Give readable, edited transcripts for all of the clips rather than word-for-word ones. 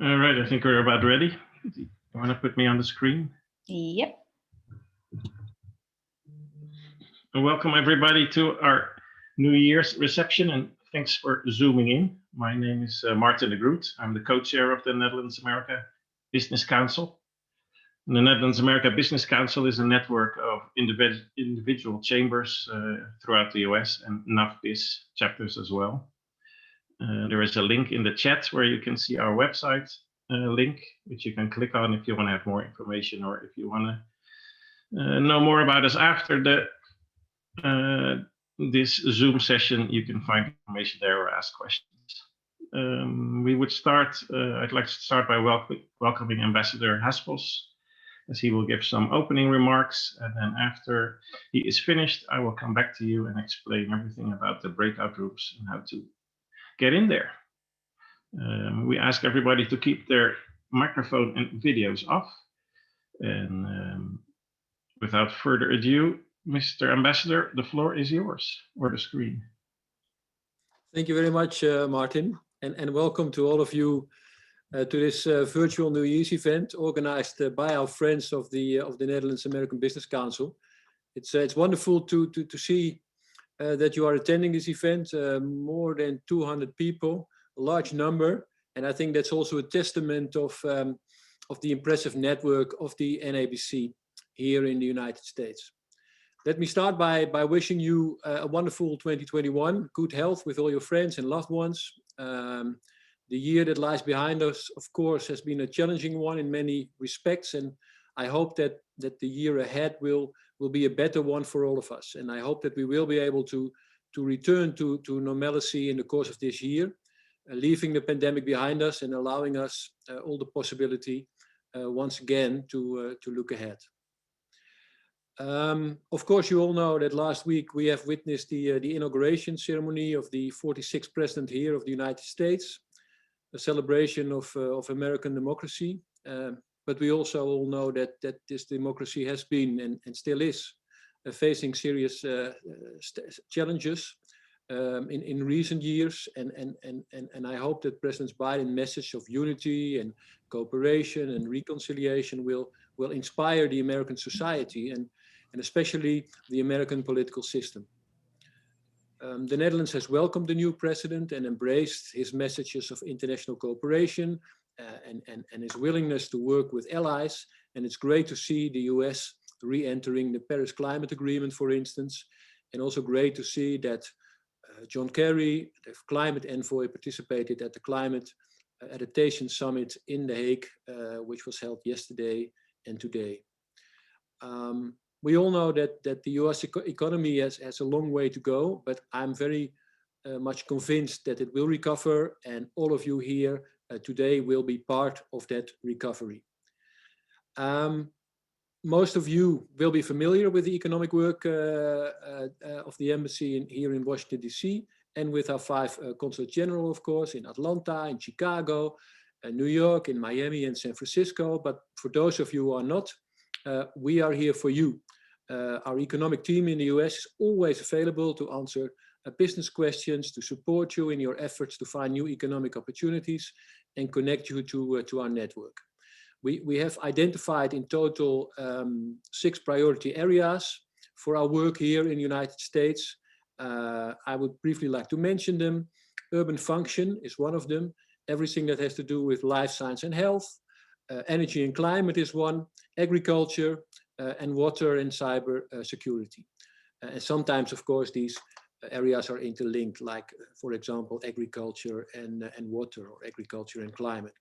All right, I think we're about ready. You want to put me on the screen? Yep. Welcome everybody to our New Year's reception, and thanks for zooming in. My name is Martin de Groot. I'm the co-chair of the Netherlands America Business Council. And the Netherlands America Business Council is a network of individual chambers throughout the US and NABC chapters as well. There is a link in the chat where you can see our website link, which you can click on if you want to have more information, or if you want to know more about us after this Zoom session. You can find information there or ask questions. We would start, I'd like to start by welcoming Ambassador Haspels, as he will give some opening remarks, and then after he is finished, I will come back to you and explain everything about the breakout groups and how to get in there. We ask everybody to keep their microphone and videos off. And without further ado, Mr. Ambassador, the floor is yours, or the screen. Thank you very much, Martin, and welcome to all of you to this virtual New Year's event organized by our friends of the Netherlands American Business Council. It's wonderful to see that you are attending this event, more than 200 people, a large number, and I think that's also a testament of the impressive network of the NABC here in the United States. Let me start by wishing you a wonderful 2021, good health with all your friends and loved ones. The year that lies behind us, of course, has been a challenging one in many respects, and I hope that the year ahead will be a better one for all of us. And I hope that we will be able to return to normalcy in the course of this year, leaving the pandemic behind us and allowing us all the possibility once again to look ahead. Of course, you all know that last week we have witnessed the inauguration ceremony of the 46th president here of the United States, a celebration of American democracy. But we also all know that this democracy has been and still is facing serious challenges in recent years. And I hope that President Biden's message of unity and cooperation and reconciliation will inspire the American society and especially the American political system. The Netherlands has welcomed the new president and embraced his messages of international cooperation and his willingness to work with allies. And it's great to see the US re-entering the Paris Climate Agreement, for instance, and also great to see that John Kerry, the climate envoy, participated at the Climate Adaptation Summit in The Hague, which was held yesterday and today. We all know that the US economy has a long way to go, but I'm very much convinced that it will recover, and all of you here today will be part of that recovery. Most of you will be familiar with the economic work of the embassy here in Washington, D.C., and with our 5 consulate general, of course, in Atlanta, in Chicago, New York, in Miami, and San Francisco. But for those of you who are not, we are here for you. Our economic team in the US is always available to answer business questions, to support you in your efforts to find new economic opportunities and connect you to our network. We have identified in total 6 priority areas for our work here in the United States. I would briefly like to mention them. Urban function is one of them. Everything that has to do with life science and health. Energy and climate is one. Agriculture, and water and cyber security. And sometimes, of course, these areas are interlinked, like, for example, agriculture and water, or agriculture and climate.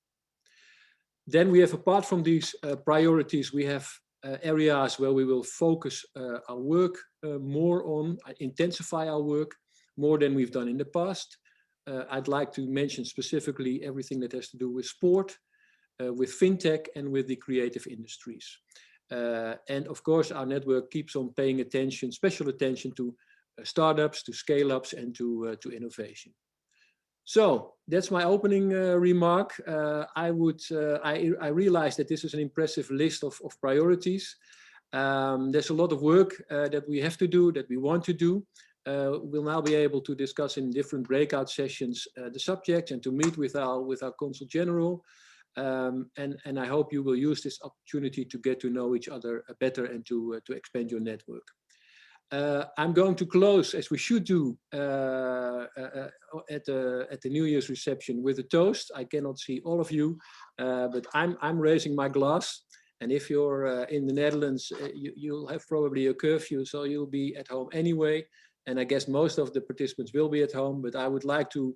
Then we have, apart from these priorities, we have areas where we will focus our work more on, intensify our work more than we've done in the past. I'd like to mention specifically everything that has to do with sport, with fintech, and with the creative industries. And of course, our network keeps on paying attention, special attention to startups, to scale-ups, and to innovation. So that's my opening remark. I realize that this is an impressive list of priorities. There's a lot of work that we have to do, that we want to do. We'll now be able to discuss in different breakout sessions the subject, and to meet with our Consul General. And I hope you will use this opportunity to get to know each other better and to expand your network. I'm going to close, as we should do, at the New Year's reception with a toast. I cannot see all of you, but I'm raising my glass. And if you're in the Netherlands, you'll have probably a curfew, so you'll be at home anyway. And I guess most of the participants will be at home, but I would like to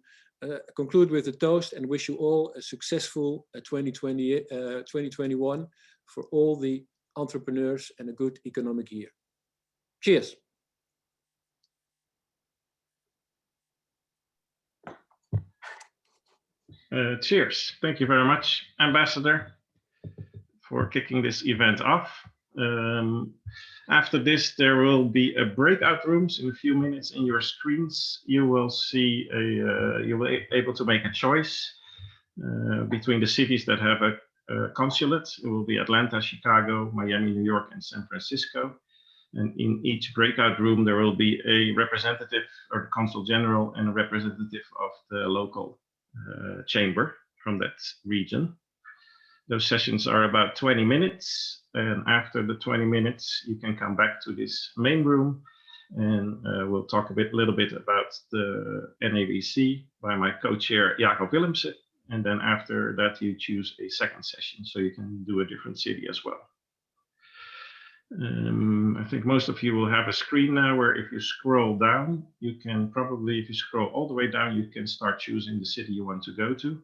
conclude with a toast and wish you all a successful 2021 for all the entrepreneurs and a good economic year. Cheers. Cheers. Thank you very much, Ambassador, for kicking this event off. After this, there will be a breakout rooms in a few minutes. In your screens, you will see you will be able to make a choice between the cities that have a consulate. It will be Atlanta, Chicago, Miami, New York, and San Francisco. And in each breakout room, there will be a representative or the consul general and a representative of the local chamber from that region. Those sessions are about 20 minutes. And after the 20 minutes, you can come back to this main room and we'll talk a little bit about the NABC by my co-chair, Jacob Willemsen. And then after that, you choose a second session, so you can do a different city as well. I think most of you will have a screen now where if you scroll down, you can probably, if you scroll all the way down, you can start choosing the city you want to go to.